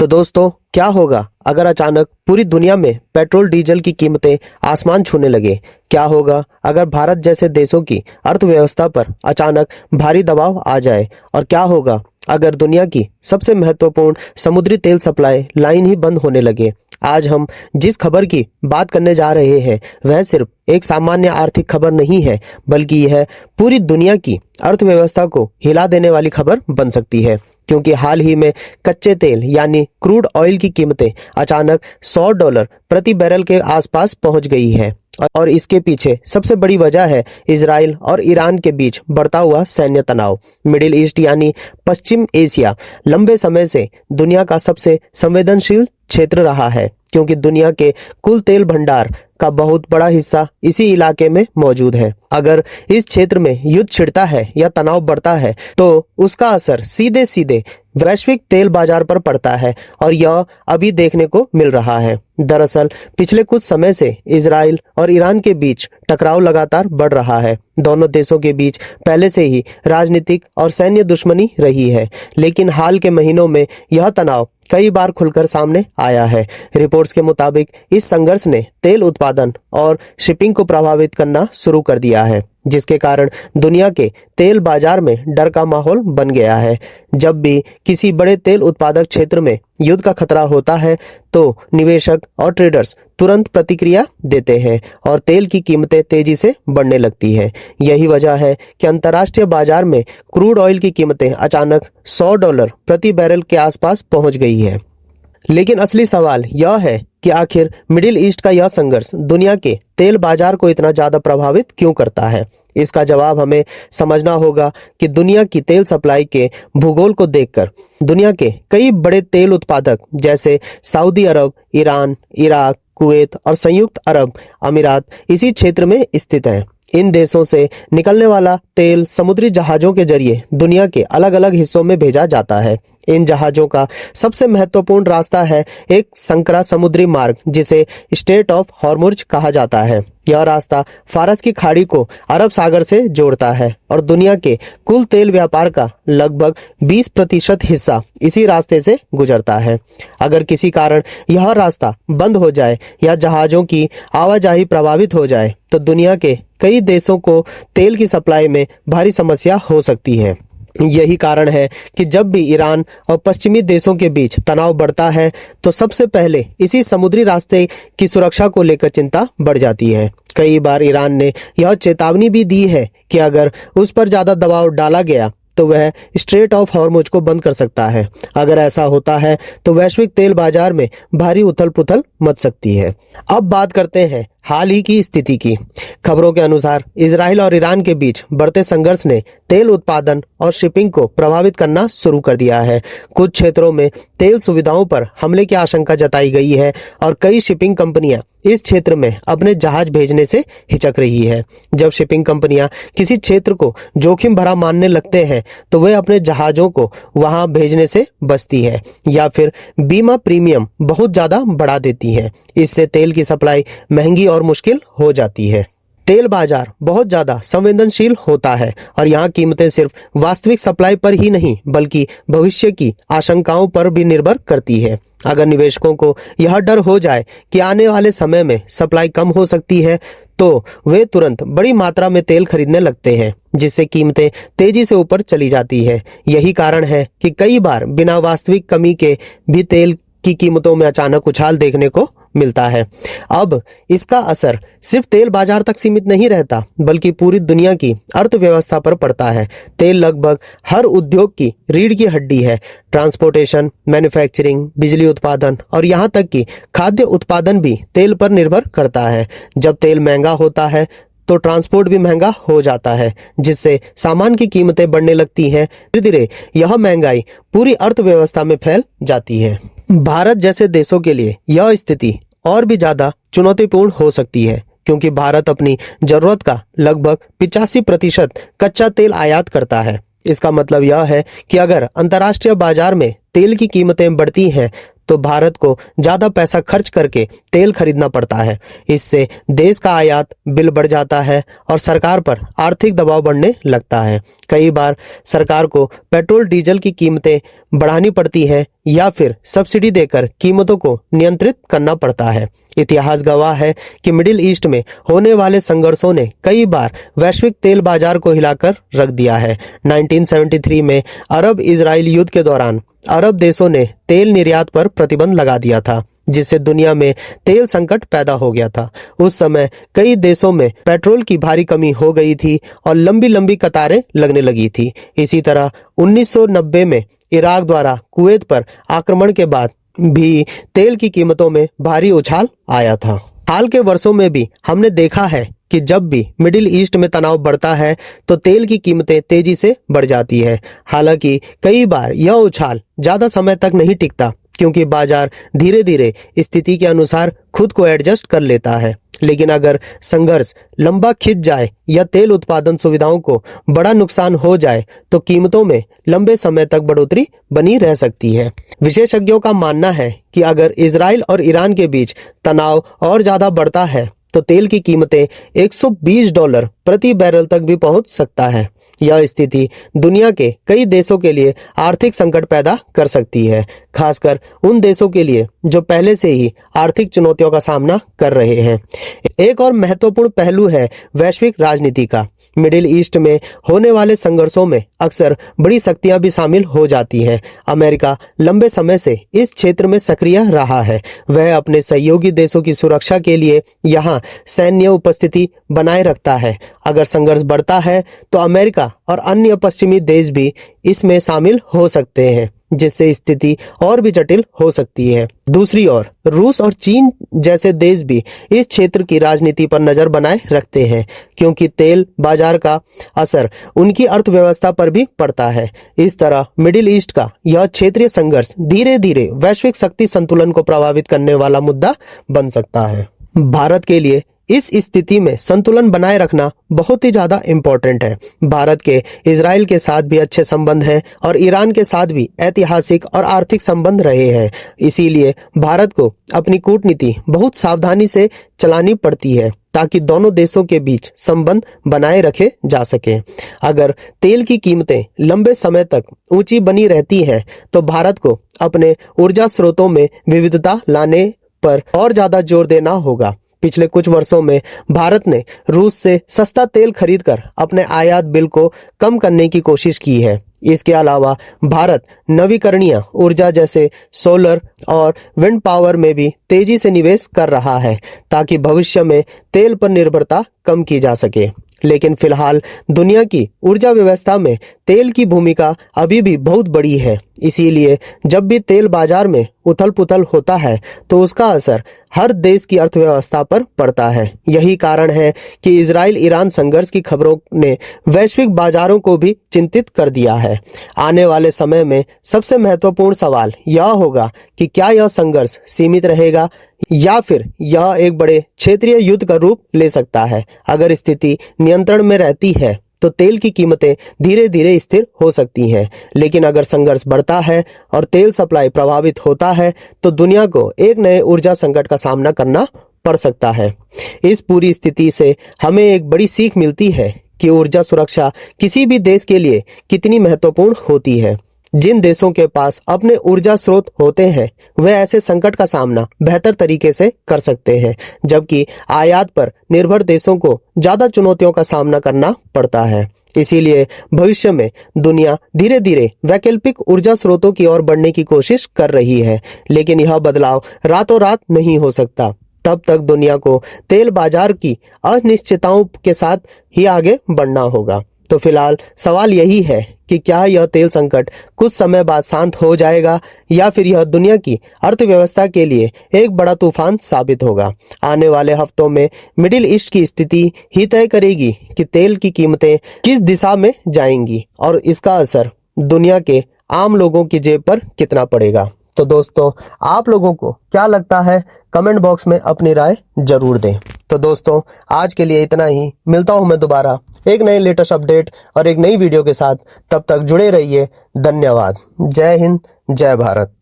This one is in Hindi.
तो दोस्तों, क्या होगा अगर अचानक पूरी दुनिया में पेट्रोल डीजल की कीमतें आसमान छूने लगे? क्या होगा अगर भारत जैसे देशों की अर्थव्यवस्था पर अचानक भारी दबाव आ जाए? और क्या होगा अगर दुनिया की सबसे महत्वपूर्ण समुद्री तेल सप्लाई लाइन ही बंद होने लगे? आज हम जिस खबर की बात करने जा रहे हैं वह सिर्फ एक सामान्य आर्थिक खबर नहीं है, बल्कि यह पूरी दुनिया की अर्थव्यवस्था को हिला देने वाली खबर बन सकती है। क्योंकि हाल ही में कच्चे तेल यानी क्रूड ऑयल की कीमतें अचानक $100 प्रति बैरल के आसपास पहुंच गई है। और इसके पीछे सबसे बड़ी वजह है इजराइल और ईरान के बीच बढ़ता हुआ सैन्य तनाव। मिडिल ईस्ट यानी पश्चिम एशिया लंबे समय से दुनिया का सबसे संवेदनशील क्षेत्र रहा है, क्योंकि दुनिया के कुल तेल भंडार का बहुत बड़ा हिस्सा इसी इलाके में मौजूद है। अगर इस क्षेत्र में युद्ध छिड़ता है या तनाव बढ़ता है तो उसका असर सीधे सीधे वैश्विक तेल बाजार पर पड़ता है, और यह अभी देखने को मिल रहा है। दरअसल पिछले कुछ समय से इजराइल और ईरान के बीच टकराव लगातार बढ़ रहा है। दोनों देशों के बीच पहले से ही राजनीतिक और सैन्य दुश्मनी रही है, लेकिन हाल के महीनों में यह तनाव कई बार खुलकर सामने आया है। रिपोर्ट्स के मुताबिक इस संघर्ष ने तेल उत्पादन और शिपिंग को प्रभावित करना शुरू कर दिया है, जिसके कारण दुनिया के तेल बाजार में डर का माहौल बन गया है। जब भी किसी बड़े तेल उत्पादक क्षेत्र में युद्ध का खतरा होता है तो निवेशक और ट्रेडर्स तुरंत प्रतिक्रिया देते हैं और तेल की कीमतें तेजी से बढ़ने लगती है। यही वजह है कि अंतर्राष्ट्रीय बाजार में क्रूड ऑयल की कीमतें अचानक $100 प्रति बैरल के आसपास पहुंच गई है। लेकिन असली सवाल यह है कि आखिर मिडिल ईस्ट का यह संघर्ष दुनिया के तेल बाजार को इतना ज्यादा प्रभावित क्यों करता है? इसका जवाब हमें समझना होगा कि दुनिया की तेल सप्लाई के भूगोल को देखकर दुनिया के कई बड़े तेल उत्पादक जैसे सऊदी अरब, ईरान, इराक, कुवैत और संयुक्त अरब अमीरात इसी क्षेत्र में स्थित हैं। इन देशों से निकलने वाला तेल समुद्री जहाजों के जरिए दुनिया के अलग अलग हिस्सों में भेजा जाता है। इन जहाजों का सबसे महत्वपूर्ण रास्ता है एक संकरा समुद्री मार्ग, जिसे स्ट्रेट ऑफ हॉर्मुज कहा जाता है। यह रास्ता फारस की खाड़ी को अरब सागर से जोड़ता है और दुनिया के कुल तेल व्यापार का लगभग 20% हिस्सा इसी रास्ते से गुजरता है। अगर किसी कारण यह रास्ता बंद हो जाए या जहाजों की आवाजाही प्रभावित हो जाए तो दुनिया के कई देशों को तेल की सप्लाई में भारी समस्या हो सकती है। यही कारण है कि जब भी ईरान और पश्चिमी देशों के बीच तनाव बढ़ता है तो सबसे पहले इसी समुद्री रास्ते की सुरक्षा को लेकर चिंता बढ़ जाती है। कई बार ईरान ने यह चेतावनी भी दी है कि अगर उस पर ज्यादा दबाव डाला गया तो वह स्ट्रेट ऑफ हॉर्मुज को बंद कर सकता है। अगर ऐसा होता है तो वैश्विक तेल बाजार में भारी उथल पुथल मच सकती है। अब बात करते हैं हाल ही की स्थिति की। खबरों के अनुसार इजराइल और ईरान के बीच बढ़ते संघर्ष ने तेल उत्पादन और शिपिंग को प्रभावित करना शुरू कर दिया है। कुछ क्षेत्रों में तेल सुविधाओं पर हमले की आशंका जताई गई है और कई शिपिंग कंपनियां इस क्षेत्र में अपने जहाज भेजने से हिचक रही है। जब शिपिंग कंपनियां किसी क्षेत्र को जोखिम भरा मानने लगते हैं तो वे अपने जहाजों को वहां भेजने से बचती है या फिर बीमा प्रीमियम बहुत ज्यादा बढ़ा देती है। इससे तेल की सप्लाई महंगी और मुश्किल हो जाती है। तेल बाजार बहुत ज्यादा संवेदनशील होता है और यहाँ कीमतें सिर्फ वास्तविक सप्लाई पर ही नहीं बल्कि भविष्य की आशंकाओं पर भी निर्भर करती है। अगर निवेशकों को यह डर हो जाए कि आने वाले समय में सप्लाई कम हो सकती है तो वे तुरंत बड़ी मात्रा में तेल खरीदने लगते हैं, जिससे कीमतें तेजी से ऊपर चली जाती है। यही कारण है कि कई बार बिना वास्तविक कमी के भी तेल की कीमतों में अचानक उछाल देखने को मिलता है। अब इसका असर सिर्फ तेल बाजार तक सीमित नहीं रहता बल्कि पूरी दुनिया की अर्थव्यवस्था पर पड़ता है। तेल लगभग हर उद्योग की रीढ़ की हड्डी है। ट्रांसपोर्टेशन, मैन्युफैक्चरिंग, बिजली उत्पादन और यहाँ तक कि खाद्य उत्पादन भी तेल पर निर्भर करता है। जब तेल महंगा होता है तो ट्रांसपोर्ट भी महंगा हो जाता है, जिससे सामान की कीमतें बढ़ने लगती हैं। धीरे धीरे यह महंगाई पूरी अर्थव्यवस्था में फैल जाती है। भारत जैसे देशों के लिए यह स्थिति और भी ज्यादा चुनौतीपूर्ण हो सकती है, क्योंकि भारत अपनी जरूरत का लगभग 85% कच्चा तेल आयात करता है। इसका मतलब यह है कि अगर अंतर्राष्ट्रीय बाजार में तेल की कीमतें बढ़ती हैं तो भारत को ज्यादा पैसा खर्च करके तेल खरीदना पड़ता है। इससे देश का आयात बिल बढ़ जाता है और सरकार पर आर्थिक दबाव बढ़ने लगता है। कई बार सरकार को पेट्रोल डीजल की कीमतें बढ़ानी पड़ती हैं या फिर सब्सिडी देकर कीमतों को नियंत्रित करना पड़ता है। इतिहास गवाह है कि मिडिल ईस्ट में होने वाले संघर्षों ने कई बार वैश्विक तेल बाजार को हिलाकर रख दिया है। 1973 में अरब इजराइल युद्ध के दौरान अरब देशों ने तेल निर्यात पर प्रतिबंध लगा दिया था, जिससे दुनिया में तेल संकट पैदा हो गया था। उस समय कई देशों में पेट्रोल की भारी कमी हो गई थी और लंबी लंबी कतारें लगने लगी थी। इसी तरह 1990 में इराक द्वारा कुवैत पर आक्रमण के बाद भी तेल की कीमतों में भारी उछाल आया था। हाल के वर्षों में भी हमने देखा है कि जब भी मिडिल ईस्ट में तनाव बढ़ता है तो तेल की कीमतें तेजी से बढ़ जाती है। हालांकि कई बार यह उछाल ज्यादा समय तक नहीं टिकता, क्योंकि बाजार धीरे धीरे स्थिति के अनुसार खुद को एडजस्ट कर लेता है। लेकिन अगर संघर्ष लंबा खिंच जाए या तेल उत्पादन सुविधाओं को बड़ा नुकसान हो जाए तो कीमतों में लंबे समय तक बढ़ोतरी बनी रह सकती है। विशेषज्ञों का मानना है कि अगर इजराइल और ईरान के बीच तनाव और ज्यादा बढ़ता है तो तेल की कीमतें $120 प्रति बैरल तक भी पहुंच सकता है। यह स्थिति दुनिया के कई देशों के लिए आर्थिक संकट पैदा कर सकती है, खासकर उन देशों के लिए जो पहले से ही आर्थिक चुनौतियों का सामना कर रहे हैं। एक और महत्वपूर्ण पहलू है वैश्विक राजनीति का। मिडिल ईस्ट में होने वाले संघर्षों में अक्सर बड़ी शक्तियां भी शामिल हो जाती हैं। अमेरिका लंबे समय से इस क्षेत्र में सक्रिय रहा है। वह अपने सहयोगी देशों की सुरक्षा के लिए यहाँ सैन्य उपस्थिति बनाए रखता है। अगर संघर्ष बढ़ता है तो अमेरिका और अन्य पश्चिमी देश भी इसमें शामिल हो सकते हैं, जिससे स्थिति और भी जटिल हो सकती है। दूसरी ओर रूस और चीन जैसे देश भी इस क्षेत्र की राजनीति पर नजर बनाए रखते हैं, क्योंकि तेल बाजार का असर उनकी अर्थव्यवस्था पर भी पड़ता है। इस तरह मिडिल ईस्ट का यह क्षेत्रीय संघर्ष धीरे धीरे वैश्विक शक्ति संतुलन को प्रभावित करने वाला मुद्दा बन सकता है। भारत के लिए इस स्थिति में संतुलन बनाए रखना बहुत ही ज्यादा इम्पोर्टेंट है। भारत के इजराइल के साथ भी अच्छे संबंध हैं और ईरान के साथ भी ऐतिहासिक और आर्थिक संबंध रहे हैं। इसीलिए भारत को अपनी कूटनीति बहुत सावधानी से चलानी पड़ती है ताकि दोनों देशों के बीच संबंध बनाए रखे जा सके। अगर तेल की कीमतें लंबे समय तक ऊंची बनी रहती हैं तो भारत को अपने ऊर्जा स्रोतों में विविधता लाने पर और ज्यादा जोर देना होगा। पिछले कुछ वर्षों में भारत ने रूस से सस्ता तेल खरीदकर अपने आयात बिल को कम करने की कोशिश की है। इसके अलावा भारत नवीकरणीय ऊर्जा जैसे सोलर और विंड पावर में भी तेजी से निवेश कर रहा है ताकि भविष्य में तेल पर निर्भरता कम की जा सके। लेकिन फिलहाल दुनिया की ऊर्जा व्यवस्था में तेल की भूमिका अभी भी बहुत बड़ी है। इसीलिए जब भी तेल बाजार में उथल पुथल होता है तो उसका असर हर देश की अर्थव्यवस्था पर पड़ता है। यही कारण है कि इजराइल ईरान संघर्ष की खबरों ने वैश्विक बाजारों को भी चिंतित कर दिया है। आने वाले समय में सबसे महत्वपूर्ण सवाल यह होगा कि क्या यह संघर्ष सीमित रहेगा या फिर यह एक बड़े क्षेत्रीय युद्ध का रूप ले सकता है। अगर स्थिति नियंत्रण में रहती है तो तेल की कीमतें धीरे धीरे स्थिर हो सकती हैं, लेकिन अगर संघर्ष बढ़ता है और तेल सप्लाई प्रभावित होता है तो दुनिया को एक नए ऊर्जा संकट का सामना करना पड़ सकता है। इस पूरी स्थिति से हमें एक बड़ी सीख मिलती है कि ऊर्जा सुरक्षा किसी भी देश के लिए कितनी महत्वपूर्ण होती है। जिन देशों के पास अपने ऊर्जा स्रोत होते हैं वे ऐसे संकट का सामना बेहतर तरीके से कर सकते हैं, जबकि आयात पर निर्भर देशों को ज्यादा चुनौतियों का सामना करना पड़ता है। इसीलिए भविष्य में दुनिया धीरे धीरे वैकल्पिक ऊर्जा स्रोतों की ओर बढ़ने की कोशिश कर रही है, लेकिन यह बदलाव रातों रात नहीं हो सकता। तब तक दुनिया को तेल बाजार की अनिश्चितताओं के साथ ही आगे बढ़ना होगा। तो फिलहाल सवाल यही है कि क्या यह तेल संकट कुछ समय बाद शांत हो जाएगा या फिर यह दुनिया की अर्थव्यवस्था के लिए एक बड़ा तूफान साबित होगा। आने वाले हफ्तों में मिडिल ईस्ट की स्थिति ही तय करेगी कि तेल की कीमतें किस दिशा में जाएंगी और इसका असर दुनिया के आम लोगों की जेब पर कितना पड़ेगा। तो दोस्तों, आप लोगों को क्या लगता है कमेंट बॉक्स में अपनी राय जरूर दें। तो दोस्तों, आज के लिए इतना ही। मिलता हूं मैं दोबारा एक नए लेटेस्ट अपडेट और एक नई वीडियो के साथ। तब तक जुड़े रहिए। धन्यवाद। जय हिंद, जय भारत।